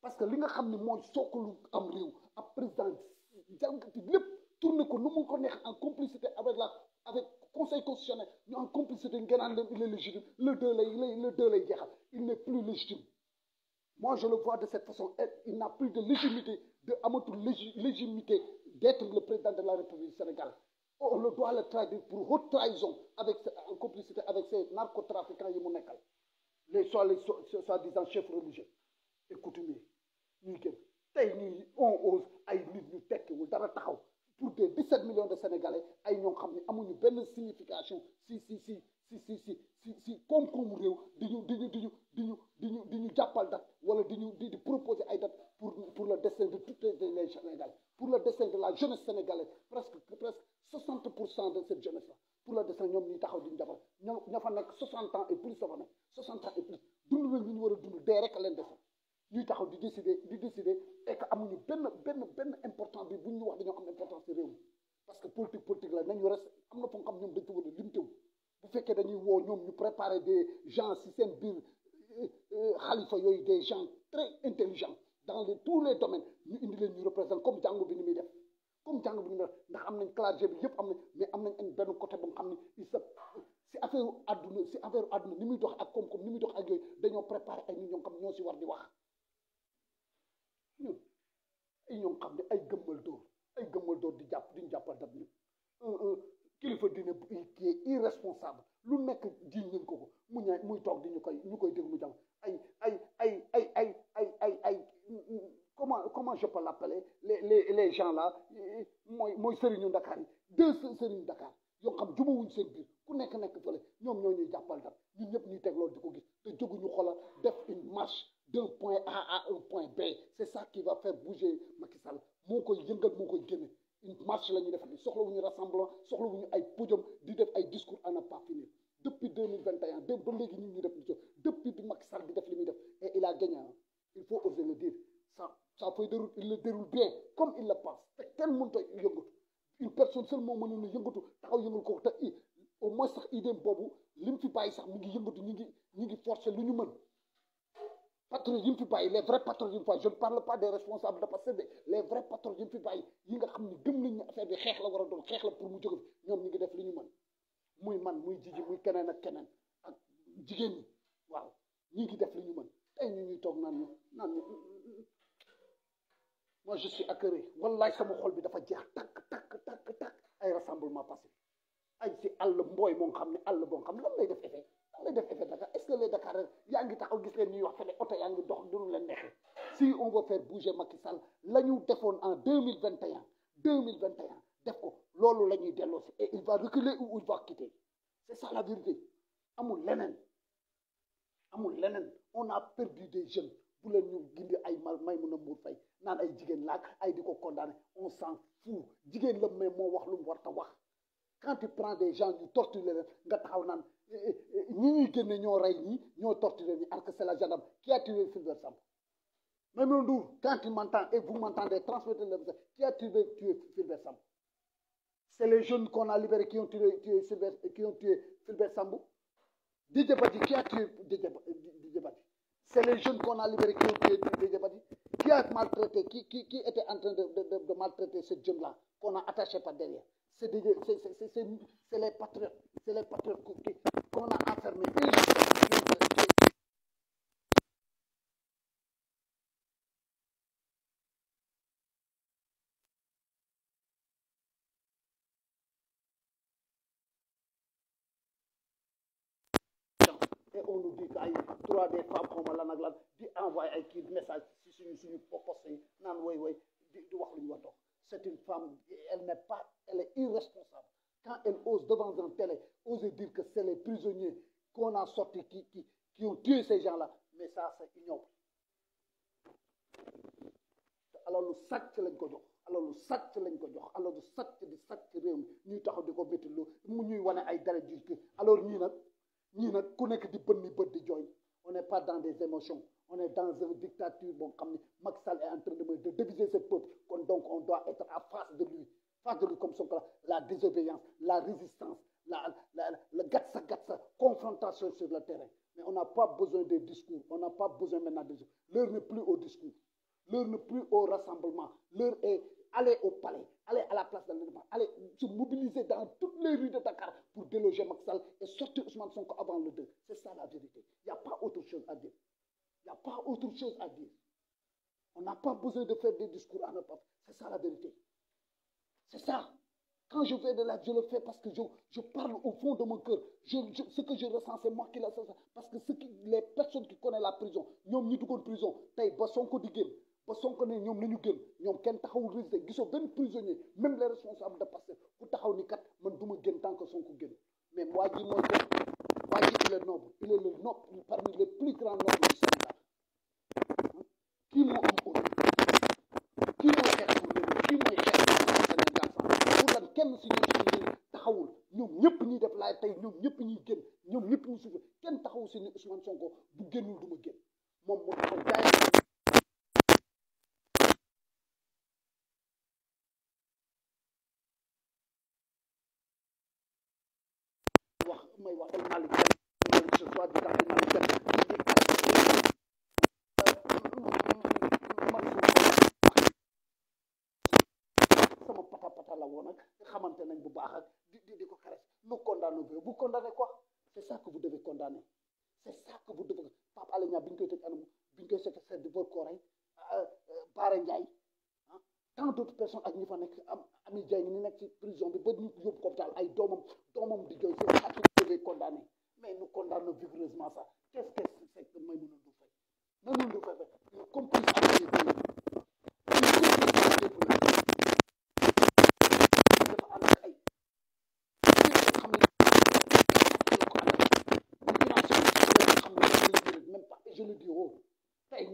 parce que li nga xam ne mooy sookalu am réew ab président jàngati lépp tourné ko nu mu ko neex en complicité avec conseil constitutionnel ñu en complicité ngeen naan leen il est légitime le deux lay jeexal il n'est plus légitime moi je le vois de cette façon il n'a plus de légitimité amatul légitimité d'être le président de la République du Sénégal on le doit le traduire pour haute trahison en complicité avec ces narcotrafiquants yi mu nekkal les soi-disant chefs religieux et coutumiers ñuy gën tey ñii on ose ay nit ñu tekkiwul dara taxaw pour des 17 millions de Sénégalais ay ñoo xam ne amuñu benn signification si koom-koomu réew di ñu jàppal date wala di proposer ay date pour le destin de toutes les Sénégalais pour le destin de la jeunesse sénégalaise presque 60% de cette jeunesse là pour le destin ñoom ñuy taxaw di ñu defal ña fa nekk 60 ans et plus sa fa nekk 60 ans et plus dund leen li ñu war a dund dee rek a leen defal ñuy taxaw di décider et que amuñu benn important bi bu ñu wax dañoo am importance ci réew mi parce que politique la nañu reste am na foo xam ñoom dañ ko war a limité wu bu fekkee dañuy woo ñoom ñu préparer des gens ci seen biir xalifa yooyu des gens très intelligents dans tous les domaines ñu indi leen ñu représenter comme jàngu bi ni muy def ndax am nañ clergé bi yëpp am nañ mais am nañ benn côté ba nga xam ne si affaire àdduna ni muy dox ak koom-koom ni muy dox ak yooyu dañoo préparer ay nit ñoo xam ñoo si war di wax ñun ay ñoo xam ne ay gëmmal dóor di jàppal dab ñu kilifa dina qui est irresponsable lu nekk jiñ nañ ko muy toog di ñu koy dégg mu jàng ay comment je peux l'appeler les gens là mooy sëriñu Dakar yi deux sëriñu Dakar yoo xam jubawuñ seen biir ku nekk fële ñoom ñoo ñuy jàppal dab ñun ñëpp ñuy teg loolu di ko gis te jóguñu xoolal def une marche d'un point A à un point B. C'est ça qui va faire bouger Macky Sall. moo koy yëngal moo koy génne une marche la ñuy defati soxlawuñu rassemblement soxlawuñu ay podium di def ay discours à ne pas finir depuis 2021 ba léegi ñu ngi def li depuis bi Macky Sall di def li muy def et il a gagné. Il faut oser le dire. Ça feuille de route, il le déroule bien, comme il le pense. te kenn mënut a yëngatu une personne seulement mënoon na yëngatu taxaw yëngal ko te au moins sax idéem boobu li mu fi bàyyi sax mu ngi yëngatu ñu ngi forcer lu ñu mën. Patriotes yi mu fi bàyyi les vrais patriotes yi mu fi bàyyi je ne parle pas des responsables de Pastef les vrais patriotes yi mu fi bàyyi yi nga xam ne gëm nañ ne affaire bi xeex la war a doon xeex la pour mu jóge fi ñoom ñu ngi def li ñu mën muy man muy Jiji muy keneen ak keneen ak jigéen ñi waaw ñu ngi def li ñu mën tey ñu ñuy toog naan ñu moi je suis accablé wallaay sama xol bi dafa jeex takk ay rassemblement passé ay si àll mbooy moo xam ne àll boo xam lan lay def effet Dakar est-ce que les Dakar yaa ngi taxaw gis leen ñuy wax fene oto yaa ngi dox duñu leen neexee si on veut faire bouger Macky Sall la ñu defoon en 2021 def ko loolu la ñuy delloo si et il va reculer ou il va quitter c'est ça la vérité amul leneen on a perdu des jeunes bu leen ñu gindi ay Maïmouna Ndour Faye naan ay jigéen laag ay di ko condamné on s'en fout jigéen la mais moo wax lu mu war ta wax quand tu prends des gens ñu torturer leen nga taxaw naan ñi ñuy génne ñoo rey ñi ñoo torturer ñi alors que c'est la gendarme qui a tué Fulbert Sambou. Maïmouna Ndour quand tu m'entends et vous m'entendez transmettez le message qui a tué Fulbert Sambou. C'est les jeunes qu'on a libérés qui ont tué Fulbert Sambou. Didier Badji qui a tué Didier Badji. C'est les jeunes qu'on a libérés qui ont tué Didier Badji. Qui a maltraité, qui était en train de maltraiter ce jeune-là, qu'on a attaché par derrière. C'est les patriotes. C'est les patriotes qu'on a enfermés. Et on nous dit ay droit des femmes xaw ma lan ak lan di envoyer ay kii message si suñu poste yi naan woy di wax lu ñu war a dox. C'est une femme elle est irresponsable quand elle ose devant un télé oser dire que c'est les prisonniers qu'on a sortis qui ont tué ces gens-là mais ça c'est ignoble. alors lu sàcc lañ ko jox alors lu sàcc di sàcc réew mi ñuy taxaw di ko métti lu mu ñuy wane ay dara ji alors ñii nag ku nekk di bënni bët di jooy on n'est pas dans des émotions on est dans une dictature boo xam ne Macky Sall est en train de diviser ce peuple kon donc on doit être en face de lui comme Sonko la désobéissance la résistance la gatsa confrontation sur le terrain mais on n'a pas besoin de discours on n'a pas besoin maintenant de discours l'heure n'est plus au discours l'heure n'est plus au rassemblement l'heure est aller au palais, aller à la place de l'Indépendance, aller se mobiliser dans toutes les rues de Dakar pour déloger Macky Sall et sortir Ousmane Sonko avant le 2. C'est ça la vérité. Il n'y a pas autre chose à dire. On n'a pas besoin de faire des discours à nos peuples. C'est ça la vérité. C'est ça. Quand je fais de la, je le fais parce que je parle au fond de mon cœur. Ce que je ressens, c'est moi qui le sens. Parce que les personnes qui connaissent la prison, nous sommes tous en prison. Ils sont en prison. ba Sonko ne ñoom nañu gën ñoom kenn taxawul résister gisoo benn prisonnier même les responsables de Pastef ku taxaw ni kat man du ma gën tant que Sonko gën mais waa ji mooy ko waa ji il est noble il est le noble parmi les plus grands nobles du Sénégal kii moo am óor kii mooy xeex pour réew kii mooy xeex pour Sénégal sax pour lan kenn si ñoom si taxawul ñoom ñëpp ñuy def laay tey ñoom ñëpp ñuy gën ñoom ñëpp ñu suuf kenn taxawu si ni Ousmane Sonko bu génnul du ma gën moom moo taxaw jaay may wax Malick ce soit di tax sama pata la woon ak xamante nañ bu baax ak di ko caresse nous condamnons vous condamnez quoi c'est ça que vous devez condamner c'est ça que vous devez Pape Alé Niang bi ñu koy tëj anam bi ñu koy seet de votre corps Bara Ndiaye tant d'autres personnes ak ñi fa nekk Ami Diaye ni nekk ci prison bi ba ñu yóbbu ko daal ay doomam di jooy c'est ça que vous devez condamner mais nous condamnons vigoureusement ça qu'est-ce que c'est que Maïmouna Ndour Faye une complice avec les voleurs dafa ànd ak ay xam ne même pas et je le dis tey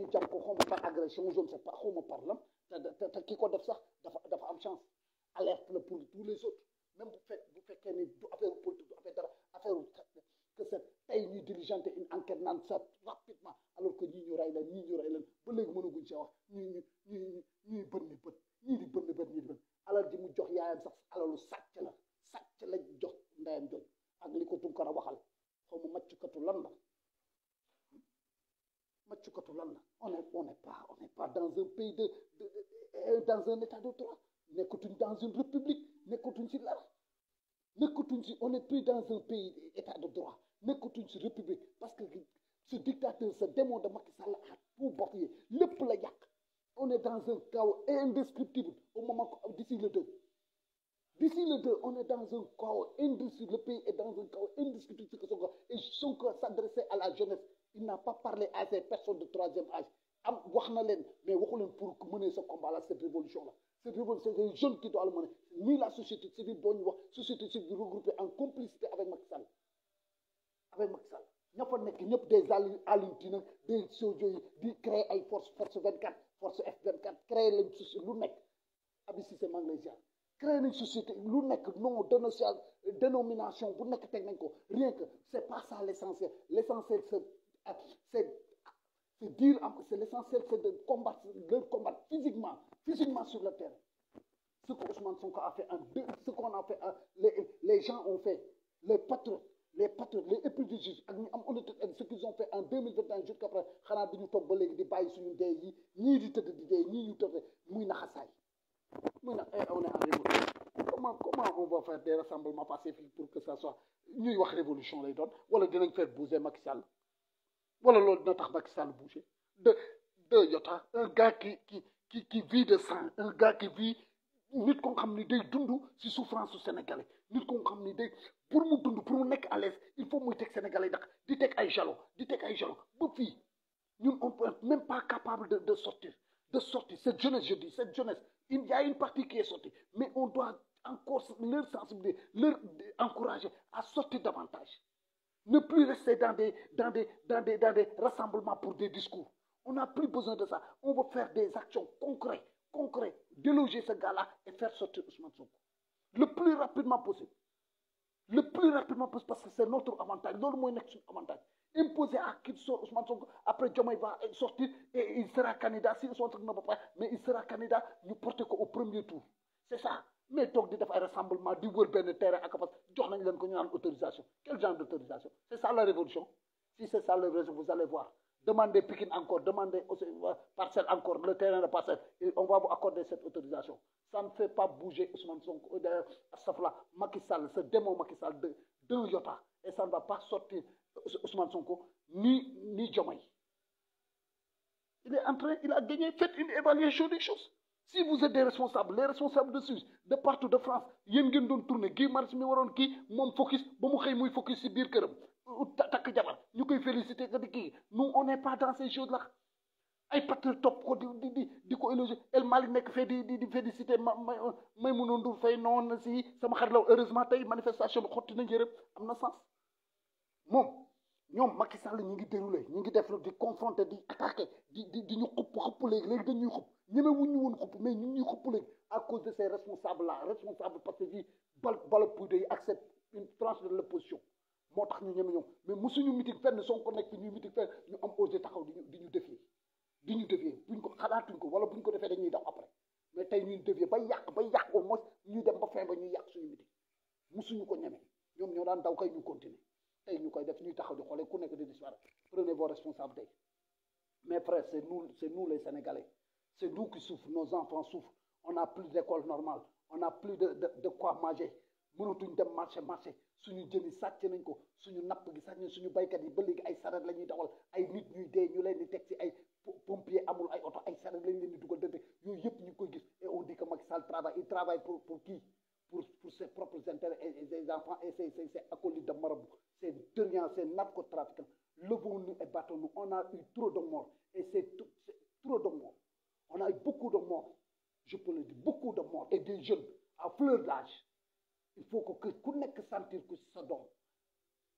agression je ne sais pas xawma par lan te ki ko def sax dafa am chance alerte la pour tous les autres même bu fekkee ni du affaire politique du affaire dara affaire que c'est tey ñuy diligenter une enquête naan ça rapidement alors que ñii ñu rey leen ba léegi mënaguñ see wax ñuy bënni bët ñii di bënni bët ñii di bët alal ji mu jox yaayam sax alalu sàcc la jox ndeyam jooju ak li ko Tunkara waxal xaw ma maccukatu lan la on n'est pas dans un pays dans un état de droit nekkatuñ dans une république nekkatuñ ci dara nekkatuñ ci on n'est plus dans un pays état de droit nekkatuñ ci république parce que ce dictateur ce démon de Macky Sall a tout bafoué lépp la yàq on est dans un chaos indescriptible au moment d'ici le 2 on est dans un chaos indescriptible le pays est dans un chaos indescriptible et Sonko s'adressait à la jeunesse il n'a pas parlé à ces personnes de troisième âge wax na leen mais waxu leen pour mener ce combat là cette révolution là c'est les jeunes qui doivent le mener ni la société civile boo ñu wax société civile regroupée en complicité avec Macky Sall ña fa nekk ñëpp des alintina des sojo yi di créer ay force 24 force F24 créer lañ société lu nekk Abi Cissé maa ngi lay ziar créer nañ société lu nekk nom dénomination bu nekk teg nañ ko rien que c'est pas ça l'essentiel c'est dire c'est l'essentiel c'est de combattre physiquement sur le terrain ce que Ousmane Sonko a fait ce qu'on a fait les gens ont fait les patriotes les épidémistes ak ñu am honnêteté ak ce qu'ils ont fait en 2021 jusqu'à présent xanaa bi ñu toog ba léegi di bàyyi suñu dee yi ñii di tëdd di dee ñii ñu tëdd muy naxasaay on est en révolution comment on va faire des rassemblements pacifiques pour que ça soit ñuy wax révolution lay doon wala dinañ faire bouger Macky Sall wala loolu dina tax Macky Sall bouger de Yota un gars qui vit de sang un gars qui vit nit ko nga xam ni day dund ci souffrance su sénégalais nit ko nga xam ni day pour mu dund pour mu nekk à l'aise il faut muy teg sénégalais dak di teg ay jalons ba fii ñun on peut même pas capable de sortir cette jeunesse je dis cette jeunesse il y a une partie qui est sortie mais on doit encore leur sensibiliser leur encourager à sortir davantage ne plus rester dans des rassemblements pour des discours on n'a plus besoin de ça on veut faire des actions concrètes déloger ce gars-là et faire sortir Ousmane Sonko le plus rapidement possible parce que c'est notre avantage loolu mooy nekk suñu avantage imposer à qui sort Ousmane Sonko après Diomaye va sortir et il sera candidat si Ousmane Sonko n'a pas mais il sera candidat ñu porter ko au premier tour c'est ça mais toog di def ay rassemblement di wër benn terrain ak fas jox nañ leen ko ñu naan autorisation quel genre d'autorisation c'est ça la révolution si c'est ça la révolution vous allez voir demandez Pikine encore demandez Parcelles encore le terrain de Parcelles et on va vous accorder cette autorisation ça ne fait pas bouger Ousmane Sonko Macky Sall ce démon Macky Sall d'un iota et ça ne va pas sortir Ousmane Sonko ni Diomaye il a gagné faites une évaluation des choses si vous êtes des responsables les responsables de Suisse de partout de France yéen ngeen doon tourner Guy Marius mi waroon kii moom focus ba mu xëy muy focus ci biir këram takk jabar ñu koy féliciter que di kii nous on n'est pas dans ces choses là ay patriotes topp ko di ko éloger El Malick nekk fee di féliciter Maïmouna Ndour Faye noonu si sama xarit la heureusement tey manifestation bi xotti nañ yërëb am na sens ñoom Macky Sall ñu ngi déroulé ñu ngi def di confronter di attaquer di ñu xupp léegi dañuy xupp ñemewuñu woon xupp mais ñu ñuy xupp léegi à cause de ces responsables là parce que fii bala puudar yi accepte une tranche de l'opposition moo tax ñu ñeme ñoom mais mosuñu meeting fenn Sonko nekk fi ñuy meeting fenn ñu am osé taxaw di ñu défier buñ ko xalaatuñ ko wala buñ ko defee dañuy daw après mais tey ñuy défier ba yàq au moins ñuy dem ba fin ba ñuy yàq suñu meeting mosuñu ko ñeme ñoom ñoo daan daw kay ñu continuer tey ñu koy def ñuy taxaw di xoolee ku nekk di disparaître prenez vos responsabilités mes frères c'est nous les Sénégalais c'est nous qui souffrons nos enfants souffrent on n'a plus d'école normale on n'a plus de quoi manger mënatuñ dem marché suñu jën yi sàcc nañ ko suñu napp gi sàcc nañ suñu baykat yi ba léegi ay saret la ñuy dawal ay nit ñuy dee ñu leen di teg ci ay pompier amul ay oto ay saret lañ leen di dugal dëgg yooyu yëpp ñu ngi koy gis et on dit que Macky Sall travaille pour qui pour ses propres intérêts et ses enfants et ses acolytes de marabout c'est terrien c'est narcotrafiquant levons-nous et battons-nous on a eu trop de morts et c'est trop de morts on a eu beaucoup de morts je peux le dire beaucoup de morts et des jeunes à fleur d'âge il faut que ku nekk sentir que sa doom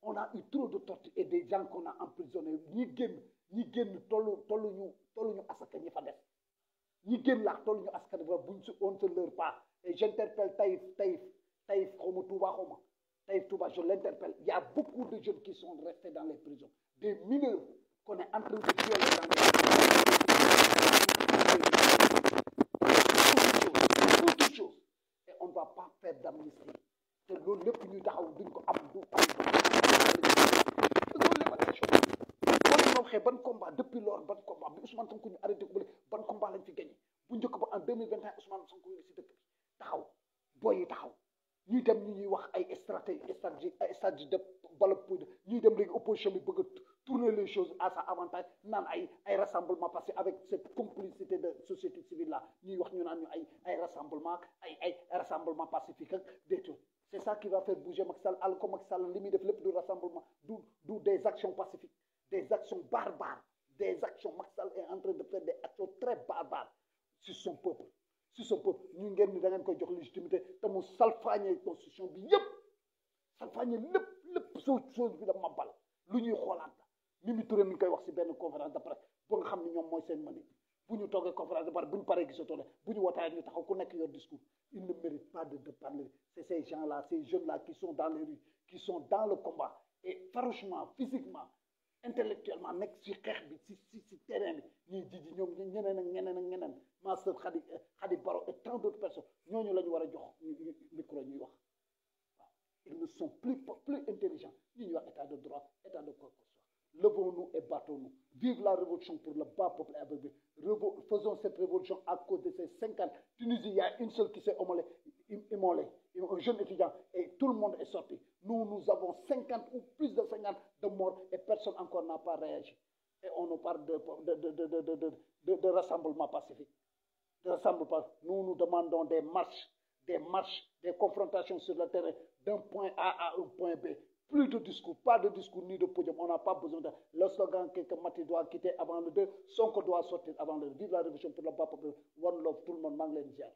on a eu trop de torture et des gens qu'on a emprisonnés ñi ñi génn tolluñu asaka ñi fa def ñi génn laax tolluñu askan bi buñ si on se leurre pas et j'interpelle Taïf xawma Touba je l'interpelle. Il y a beaucoup de jeunes qui sont restés dans les prisons, des mineurs qu'on est en train de violer dans les prisons. Beaucoup de choses et on ne va pas faire d'amnistie te loolu lépp ñuy taxaw duñ ko am du am loolu l'évaluation boo ñu waxee ban combat depuis lors ban combat bi Ousmane Sonko ñu arrêté ko ban combat lañ fi gagné bu njëkk ba en 2021 Ousmane Sonko ngi si dëkk bi taxaw booy yi taxaw ñuy dem ñu ñuy wax ay stratégie de bala poudre ñuy dem léegi opposition bi bëgg a tourner les choses à sa avantage naan ay rassemblement parce que avec cette complicité de société civile là ñuy wax ñu naan ñu ay rassemblement ay rassemblement pacifique ak des trucs c'est ça qui va faire bouger Macky Sall al ko Macky Sall li muy def lépp du rassemblement du des actions pacifiques des actions barbares des actions Macky Sall est en train de faire des actions très barbares sur son peuple ñu ngeen ni da ngeen koy jox légitimité te mu salfaañe constitution bi yëpp salfaañe lépp chose bi da mabal lu ñuy xoolaat la Mimi Touré mi ngi koy wax si benn conférence de presse ba nga xam ne ñoom mooy seen mani bu ñu toogee conférence de presse bu ñu paree gisatoo la bu ñu wootee ñu taxaw ku nekk yor discours ils ne méritent pas de parler c'est ces gens là ces jeunes là qui sont dans les rues qui sont dans le combat et farouchement physiquement intellectuellement nekk ci xeex bi ci terrain bi ñuy jiji ñoom ñeneen ma sœur Khady Baro et tant d'autres personnes ñooñu la ñu war a jox micro ñuy wax waaw ils ne sont plus intelligents ñuy wax état de droit état de quoi que ce soit levons-nous et battons-nous vive la révolution pour le bas peuple aveuglé faisons cette révolution à cause de ces 50 Tunisie il y a une seule qui s'est immolée un jeune étudiant et tout le monde est sorti nous avons 50 ou plus de 50 de morts et personne encore n'a pas réagi et on nous parle de rassemblement pacifique de rassemblement nous demandons des marches des confrontations sur le terrain d'un point A à un point B plus de discours pas de discours ni de podium on n'a pas besoin de le slogan que Maty doit quitter avant le 2 Sonko doit sortir avant le 2 vive la révolution pour le bas peuple one love tout le monde maa ngi leen ziar